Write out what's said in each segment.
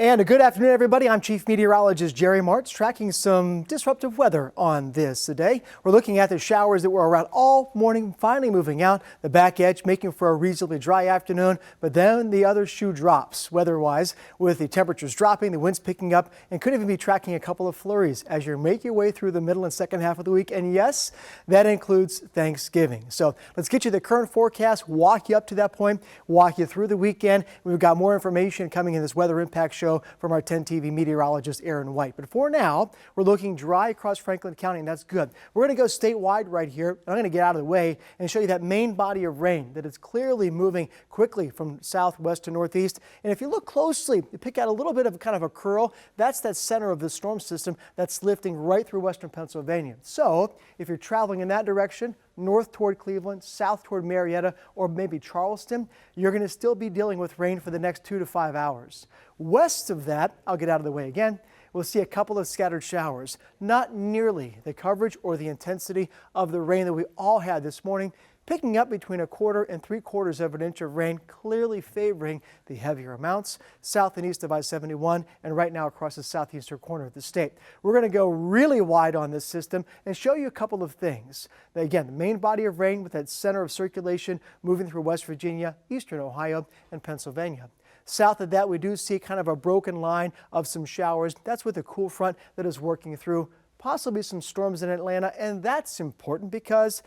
And a good afternoon, everybody. I'm Chief Meteorologist Jerry Martz, tracking some disruptive weather on this today. We're looking at the showers that were around all morning, finally moving out the back edge, making for a reasonably dry afternoon. But then the other shoe drops weather-wise, with the temperatures dropping, the winds picking up, and could even be tracking a couple of flurries as you make your way through the middle and second half of the week. And yes, that includes Thanksgiving. So let's get you the current forecast, walk you up to that point, walk you through the weekend. We've got more information coming in this weather impact show from our 10 TV meteorologist Aaron White. But for now, we're looking dry across Franklin County, and that's good. We're going to go statewide right here. I'm going to get out of the way and show you that main body of rain that is clearly moving quickly from southwest to northeast. And if you look closely, you pick out a little bit of kind of a curl. That's that center of the storm system that's lifting right through western Pennsylvania. So if you're traveling in that direction, north toward Cleveland, south toward Marietta, or maybe Charleston, you're going to still be dealing with rain for the next 2 to 5 hours. West of that, I'll get out of the way again, we'll see a couple of scattered showers. Not nearly the coverage or the intensity of the rain that we all had this morning, picking up between 1/4 and 3/4 of an inch of rain, clearly favoring the heavier amounts south and east of I-71 and right now across the southeastern corner of the state. We're going to go really wide on this system and show you a couple of things. Again, the main body of rain with that center of circulation moving through West Virginia, eastern Ohio, and Pennsylvania. South of that, we do see kind of a broken line of some showers. That's with a cool front that is working through, possibly some storms in Atlanta, and that's important because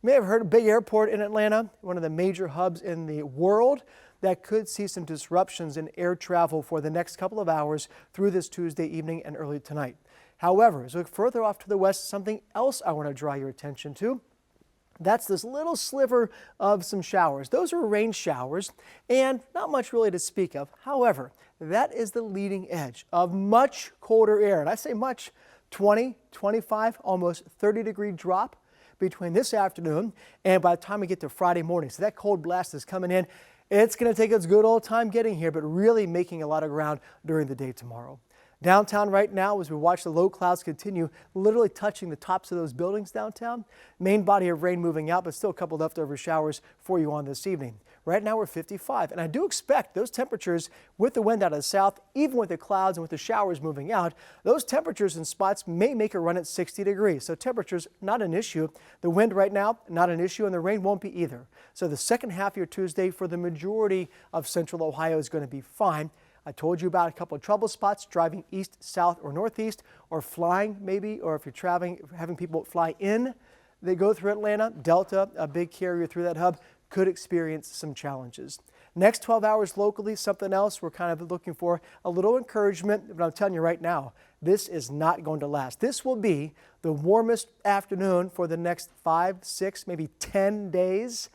you may have heard of a big airport in Atlanta, one of the major hubs in the world, that could see some disruptions in air travel for the next couple of hours through this Tuesday evening and early tonight. However, as we look further off to the west, something else I want to draw your attention to. That's this little sliver of some showers. Those are rain showers and not much really to speak of. However, that is the leading edge of much colder air. And I say much, 20, 25, almost 30-degree drop between this afternoon and by the time we get to Friday morning. So that cold blast is coming in. It's going to take its good old time getting here, but really making a lot of ground during the day tomorrow. Downtown right now, as we watch the low clouds continue, literally touching the tops of those buildings downtown. Main body of rain moving out, but still a couple leftover showers for you on this evening. Right now we're 55, and I do expect those temperatures with the wind out of the south, even with the clouds and with the showers moving out, those temperatures in spots may make a run at 60 degrees. So temperatures not an issue. The wind right now not an issue, and the rain won't be either. So the second half of your Tuesday for the majority of central Ohio is going to be fine. I told you about a couple of trouble spots driving east, south, or northeast, or flying maybe, or if you're traveling, having people fly in, they go through Atlanta. Delta, a big carrier through that hub, could experience some challenges. Next 12 hours locally, something else we're kind of looking for, a little encouragement, but I'm telling you right now, this is not going to last. This will be the warmest afternoon for the next 5, 6, maybe 10 days.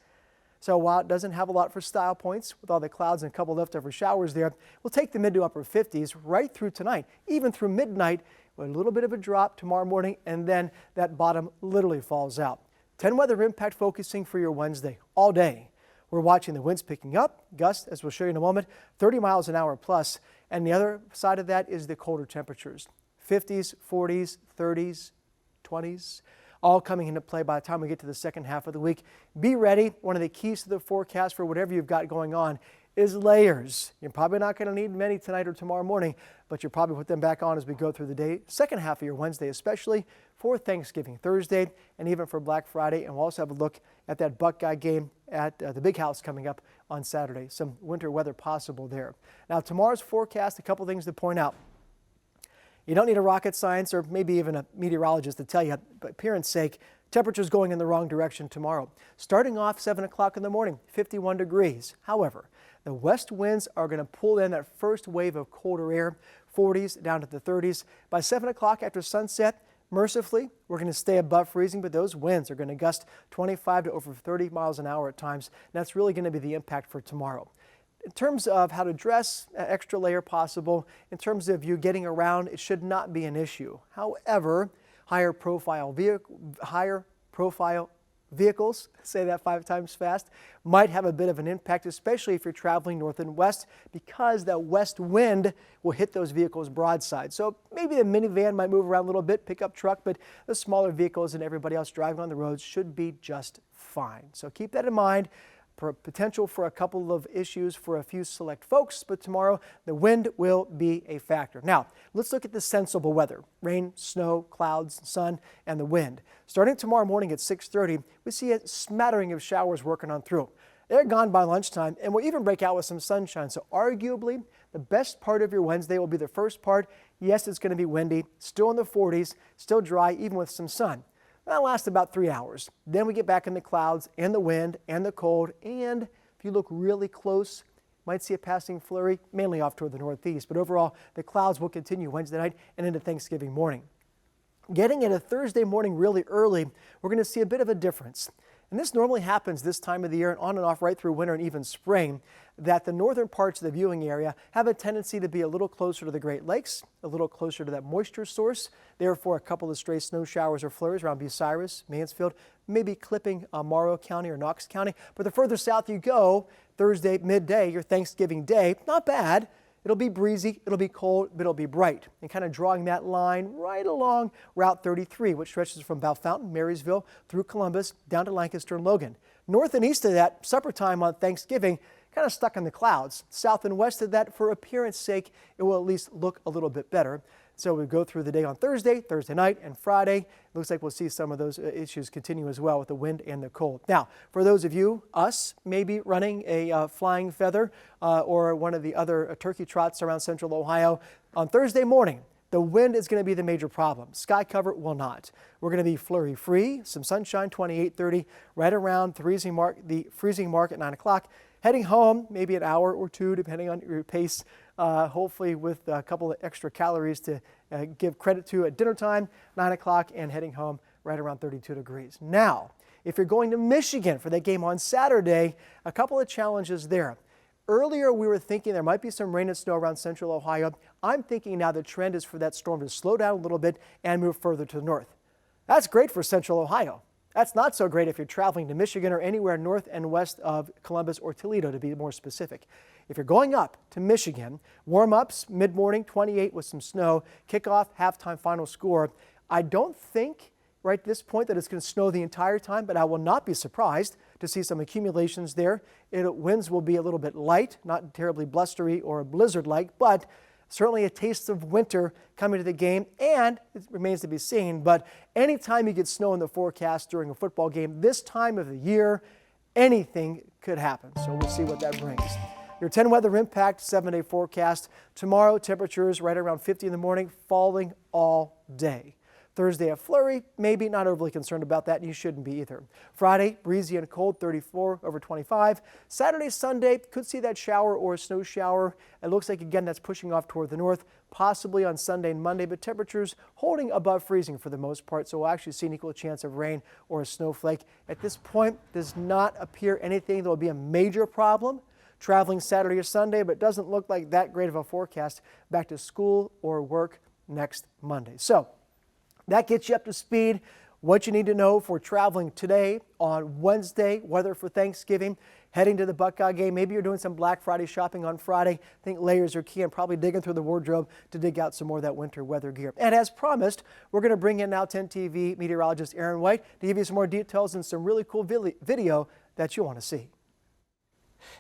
So while it doesn't have a lot for style points with all the clouds and a couple leftover showers there, we'll take the mid to upper 50s right through tonight, even through midnight with a little bit of a drop tomorrow morning, and then that bottom literally falls out. 10 weather impact focusing for your Wednesday all day. We're watching the winds picking up, gusts, as we'll show you in a moment, 30 miles an hour plus, and the other side of that is the colder temperatures, 50s, 40s, 30s, 20s. All coming into play by the time we get to the second half of the week. Be ready. One of the keys to the forecast for whatever you've got going on is layers. You're probably not going to need many tonight or tomorrow morning, but you'll probably put them back on as we go through the day. Second half of your Wednesday, especially for Thanksgiving Thursday and even for Black Friday. And we'll also have a look at that Buckeye game at the Big House coming up on Saturday. Some winter weather possible there. Now, tomorrow's forecast, a couple things to point out. You don't need a rocket science or maybe even a meteorologist to tell you, but appearance sake, temperatures going in the wrong direction tomorrow. Starting off 7 o'clock in the morning, 51 degrees. However, the west winds are going to pull in that first wave of colder air, 40s down to the 30s. By 7 o'clock after sunset, mercifully, we're going to stay above freezing, but those winds are going to gust 25 to over 30 miles an hour at times. And that's really going to be the impact for tomorrow. In terms of how to dress, extra layer possible. In terms of you getting around, it should not be an issue. However, higher profile vehicles, say that 5 times fast, might have a bit of an impact, especially if you're traveling north and west, because that west wind will hit those vehicles broadside. So maybe the minivan might move around a little bit, pickup truck, but the smaller vehicles and everybody else driving on the roads should be just fine. So keep that in mind. Potential for a couple of issues for a few select folks, but tomorrow the wind will be a factor. Now, let's look at the sensible weather. Rain, snow, clouds, sun, and the wind. Starting tomorrow morning at 6:30, we see a smattering of showers working on through. They're gone by lunchtime, and we'll even break out with some sunshine. So arguably, the best part of your Wednesday will be the first part. Yes, it's going to be windy, still in the 40s, still dry, even with some sun. That'll last about 3 hours. Then we get back in the clouds and the wind and the cold. And if you look really close, might see a passing flurry, mainly off toward the northeast. But overall, the clouds will continue Wednesday night and into Thanksgiving morning. Getting into Thursday morning really early, we're going to see a bit of a difference. And this normally happens this time of the year and on and off right through winter and even spring, that the northern parts of the viewing area have a tendency to be a little closer to the Great Lakes, a little closer to that moisture source. Therefore, a couple of stray snow showers or flurries around Bucyrus, Mansfield, maybe clipping Morrow County or Knox County. But the further south you go, Thursday midday, your Thanksgiving day, not bad. It'll be breezy, it'll be cold, but it'll be bright. And kind of drawing that line right along Route 33, which stretches from Bellefontaine, Marysville, through Columbus, down to Lancaster and Logan. North and east of that, supper time on Thanksgiving, kind of stuck in the clouds. South and west of that, for appearance sake, it will at least look a little bit better. So we go through the day on Thursday night, and Friday. Looks like we'll see some of those issues continue as well with the wind and the cold. Now, for those of you, us, maybe running a flying feather or one of the other turkey trots around central Ohio, on Thursday morning, the wind is going to be the major problem. Sky cover will not. We're going to be flurry free, some sunshine, 28, 30, right around the freezing mark at 9 o'clock. Heading home, maybe an hour or two, depending on your pace, hopefully with a couple of extra calories to give credit to at dinner time, 9 o'clock, and heading home right around 32 degrees. Now, if you're going to Michigan for that game on Saturday, a couple of challenges there. Earlier, we were thinking there might be some rain and snow around central Ohio. I'm thinking now the trend is for that storm to slow down a little bit and move further to the north. That's great for central Ohio. That's not so great if you're traveling to Michigan or anywhere north and west of Columbus or Toledo, to be more specific. If you're going up to Michigan, warm-ups mid-morning, 28 with some snow, kickoff, halftime, final score. I don't think right at this point that it's going to snow the entire time, but I will not be surprised to see some accumulations there. Winds will be a little bit light, not terribly blustery or blizzard-like, but certainly a taste of winter coming to the game, and it remains to be seen. But anytime you get snow in the forecast during a football game this time of the year, anything could happen. So we'll see what that brings. Your 10 weather impact 7-day forecast. Tomorrow, temperatures right around 50 in the morning, falling all day. Thursday, a flurry, maybe not overly concerned about that, and you shouldn't be either. Friday, breezy and cold, 34 over 25. Saturday, Sunday, could see that shower or a snow shower. It looks like, again, that's pushing off toward the north, possibly on Sunday and Monday, but temperatures holding above freezing for the most part, so we'll actually see an equal chance of rain or a snowflake. At this point, does not appear anything that will be a major problem traveling Saturday or Sunday, but doesn't look like that great of a forecast back to school or work next Monday. So that gets you up to speed. What you need to know for traveling today on Wednesday, weather for Thanksgiving, heading to the Buckeye game. Maybe you're doing some Black Friday shopping on Friday. I think layers are key and probably digging through the wardrobe to dig out some more of that winter weather gear. And as promised, we're going to bring in now 10 TV meteorologist Aaron White to give you some more details and some really cool video that you want to see.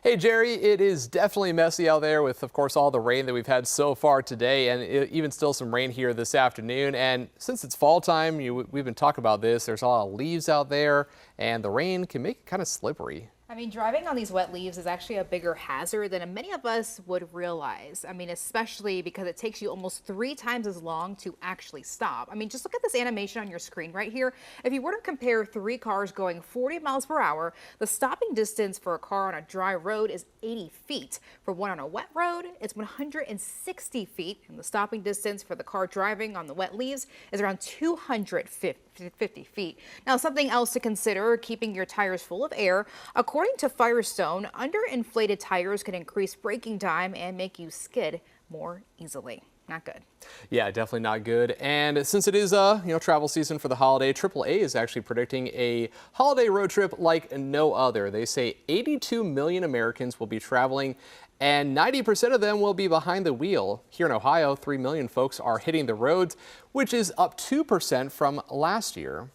Hey Jerry, it is definitely messy out there with, of course, all the rain that we've had so far today, and even still some rain here this afternoon. And since it's fall time, we've been talking about this. There's a lot of leaves out there, and the rain can make it kind of slippery. I mean, driving on these wet leaves is actually a bigger hazard than many of us would realize. I mean, especially because it takes you almost 3 times as long to actually stop. I mean, just look at this animation on your screen right here. If you were to compare 3 cars going 40 miles per hour, the stopping distance for a car on a dry road is 80 feet. For one on a wet road, it's 160 feet. And the stopping distance for the car driving on the wet leaves is around 250 feet. Now, something else to consider, keeping your tires full of air. According to Firestone, underinflated tires can increase braking time and make you skid more easily. Not good. Yeah, definitely not good. And since it is travel season for the holiday, AAA is actually predicting a holiday road trip like no other. They say 82 million Americans will be traveling, and 90% of them will be behind the wheel. Here in Ohio, 3 million folks are hitting the roads, which is up 2% from last year.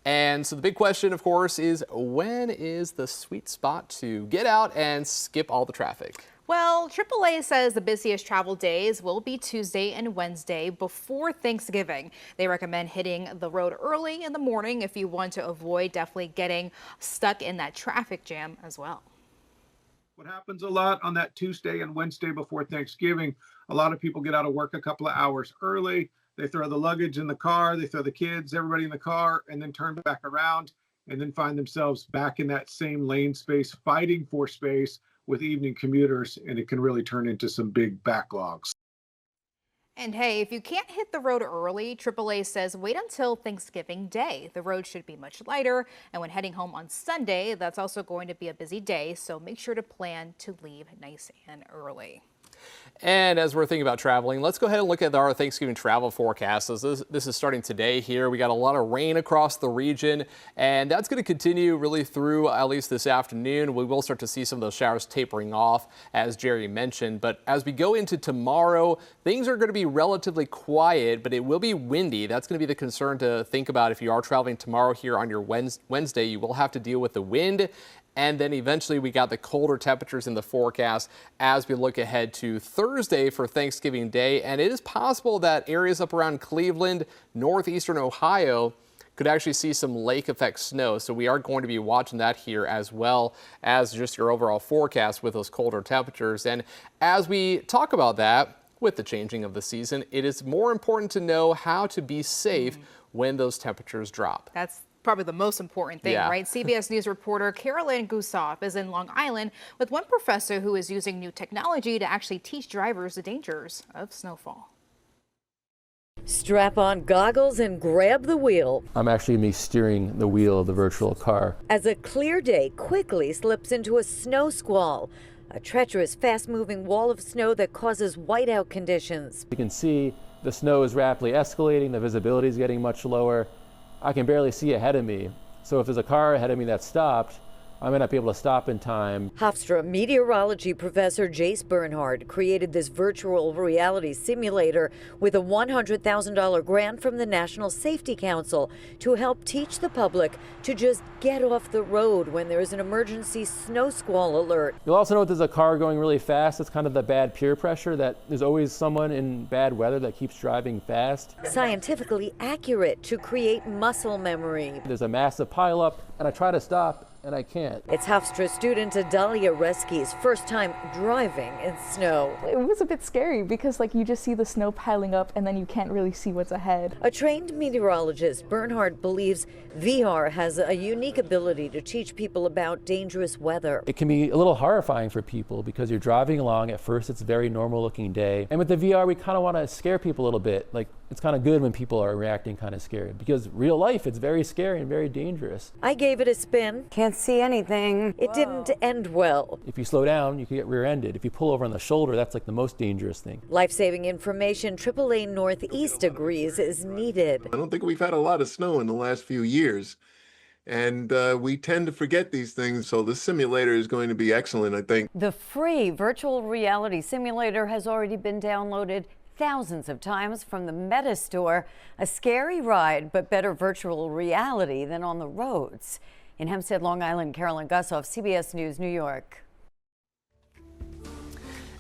And so the big question, of course, is when is the sweet spot to get out and skip all the traffic? Well, AAA says the busiest travel days will be Tuesday and Wednesday before Thanksgiving. They recommend hitting the road early in the morning if you want to avoid definitely getting stuck in that traffic jam as well. What happens a lot on that Tuesday and Wednesday before Thanksgiving, a lot of people get out of work a couple of hours early. They throw the luggage in the car, they throw the kids, everybody in the car, and then turn back around and then find themselves back in that same lane space, fighting for space with evening commuters, and it can really turn into some big backlogs. And hey, if you can't hit the road early, AAA says wait until Thanksgiving Day. The road should be much lighter, and when heading home on Sunday, that's also going to be a busy day, so make sure to plan to leave nice and early. And as we're thinking about traveling, let's go ahead and look at our Thanksgiving travel forecast. This is starting today here. We got a lot of rain across the region, and that's going to continue really through at least this afternoon. We will start to see some of those showers tapering off, as Jerry mentioned. But as we go into tomorrow, things are going to be relatively quiet, but it will be windy. That's going to be the concern to think about if you are traveling tomorrow here on your Wednesday. You will have to deal with the wind. And then eventually we got the colder temperatures in the forecast as we look ahead to Thursday for Thanksgiving Day. And it is possible that areas up around Cleveland, northeastern Ohio, could actually see some lake effect snow. So we are going to be watching that here as well as just your overall forecast with those colder temperatures. And as we talk about that, with the changing of the season, it is more important to know how to be safe when those temperatures drop. That's probably the most important thing, right? CBS News reporter Carolyn Gusoff is in Long Island with one professor who is using new technology to actually teach drivers the dangers of snowfall. Strap on goggles and grab the wheel. I'm actually going to be steering the wheel of the virtual car. As a clear day quickly slips into a snow squall, a treacherous, fast-moving wall of snow that causes whiteout conditions. You can see the snow is rapidly escalating, the visibility is getting much lower. I can barely see ahead of me. So if there's a car ahead of me that's stopped, I may not be able to stop in time. Hofstra meteorology professor Jace Bernhard created this virtual reality simulator with a $100,000 grant from the National Safety Council to help teach the public to just get off the road when there is an emergency snow squall alert. You'll also know if there's a car going really fast. It's kind of the bad peer pressure that there's always someone in bad weather that keeps driving fast. Scientifically accurate to create muscle memory. There's a massive pileup, and I try to stop, and I can't. It's Hofstra student Adalia Reski's first time driving in snow. It was a bit scary because you just see the snow piling up and then you can't really see what's ahead. A trained meteorologist, Bernhard believes VR has a unique ability to teach people about dangerous weather. It can be a little horrifying for people because you're driving along. At first, it's a very normal looking day. And with the VR, we kind of want to scare people a little bit. It's kind of good when people are reacting kind of scared because real life, it's very scary and very dangerous. I gave it a spin. Can't see anything. It didn't end well. If you slow down, you can get rear-ended. If you pull over on the shoulder, that's the most dangerous thing. Life-saving information AAA Northeast agrees is needed. I don't think we've had a lot of snow in the last few years. And we tend to forget these things, so the simulator is going to be excellent, I think. The free virtual reality simulator has already been downloaded thousands of times from the Meta store. A scary ride, but better virtual reality than on the roads. In Hempstead, Long Island, Carolyn Gusoff, CBS News, New York.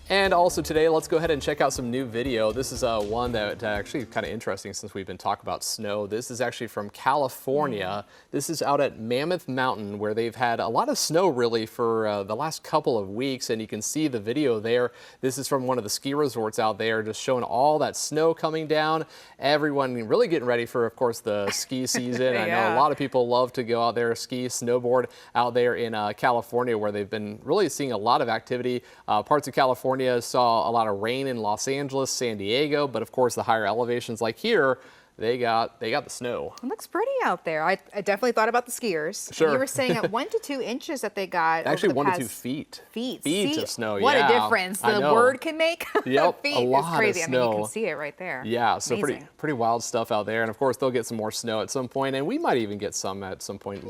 And also today, let's go ahead and check out some new video. This is one that actually kind of interesting since we've been talking about snow. This is actually from California. This is out at Mammoth Mountain where they've had a lot of snow really for the last couple of weeks. And you can see the video there. This is from one of the ski resorts out there, just showing all that snow coming down. Everyone really getting ready for, of course, the ski season. Yeah. I know a lot of people love to go out there, ski, snowboard out there in California where they've been really seeing a lot of activity. Parts of California saw a lot of rain in Los Angeles, San Diego, but of course the higher elevations like here, they got the snow. It looks pretty out there. I definitely thought about the skiers. Sure. You were saying at 1 to 2 inches that they got. Actually, over the 1 to past 2 feet. Feet. Feet See, of snow. What yeah, a difference the word can make. Yep, Feet a lot is crazy. of I mean, you snow. can see it right there. Yeah, so Amazing. pretty wild stuff out there. And of course, they'll get some more snow at some point, and we might even get some at some point,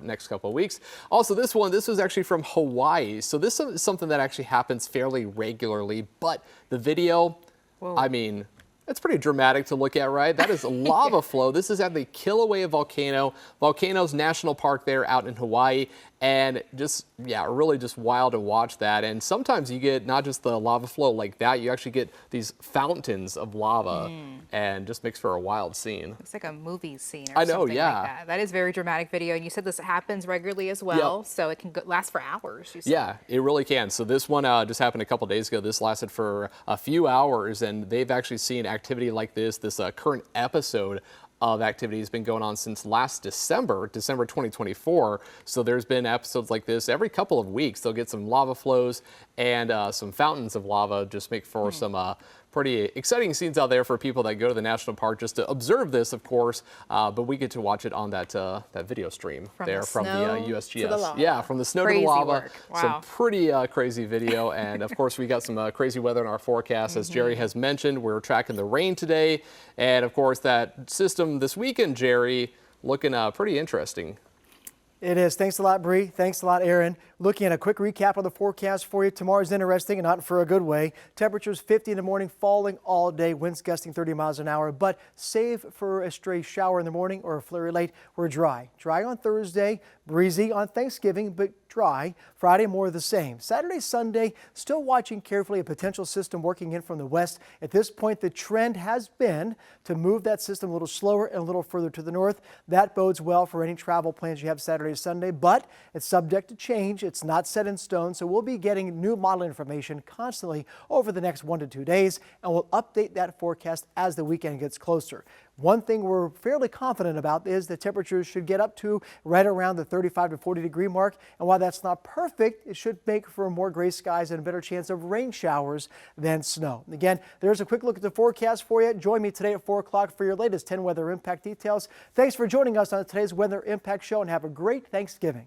next couple of weeks. Also, this was actually from Hawaii. So this is something that actually happens fairly regularly, but the video, Whoa. I mean, It's pretty dramatic to look at, right? That is a lava flow. This is at the Kilauea volcano. Volcanoes National Park there out in Hawaii. And just, yeah, really just wild to watch that. And sometimes you get not just the lava flow like that, you actually get these fountains of lava and just makes for a wild scene. It's like a movie scene or I know, something yeah. like that. That is very dramatic video. And you said this happens regularly as well, Yep. so it can last for hours, you said. Yeah, it really can. So this one just happened a couple days ago. This lasted for a few hours, and they've actually seen activity like this current episode of activity has been going on since last December 2024. So there's been episodes like this every couple of weeks. They'll get some lava flows and some fountains of lava, just make for some pretty exciting scenes out there for people that go to the national park just to observe this, of course. But we get to watch it on that video stream from the USGS. Yeah, from the snow to the lava. Wow. Some pretty crazy video. And of course, we got some crazy weather in our forecast. As Jerry has mentioned, we're tracking the rain today. And of course, that system this weekend, Jerry, looking pretty interesting. It is. Thanks a lot, Bree. Thanks a lot, Aaron. Looking at a quick recap of the forecast for you. Tomorrow's interesting and not for a good way. Temperatures 50 in the morning, falling all day. Winds gusting 30 miles an hour, but save for a stray shower in the morning or a flurry late. We're dry. Dry on Thursday, breezy on Thanksgiving, but dry. Friday, more of the same. Saturday, Sunday, still watching carefully a potential system working in from the west. At this point, the trend has been to move that system a little slower and a little further to the north. That bodes well for any travel plans you have Saturday, Sunday, but it's subject to change. It's not set in stone, so we'll be getting new model information constantly over the next 1 to 2 days, and we'll update that forecast as the weekend gets closer. One thing we're fairly confident about is the temperatures should get up to right around the 35 to 40 degree mark. And while that's not perfect, it should make for more gray skies and a better chance of rain showers than snow. Again, there's a quick look at the forecast for you. Join me today at 4 o'clock for your latest 10 weather impact details. Thanks for joining us on today's Weather Impact Show and have a great Thanksgiving.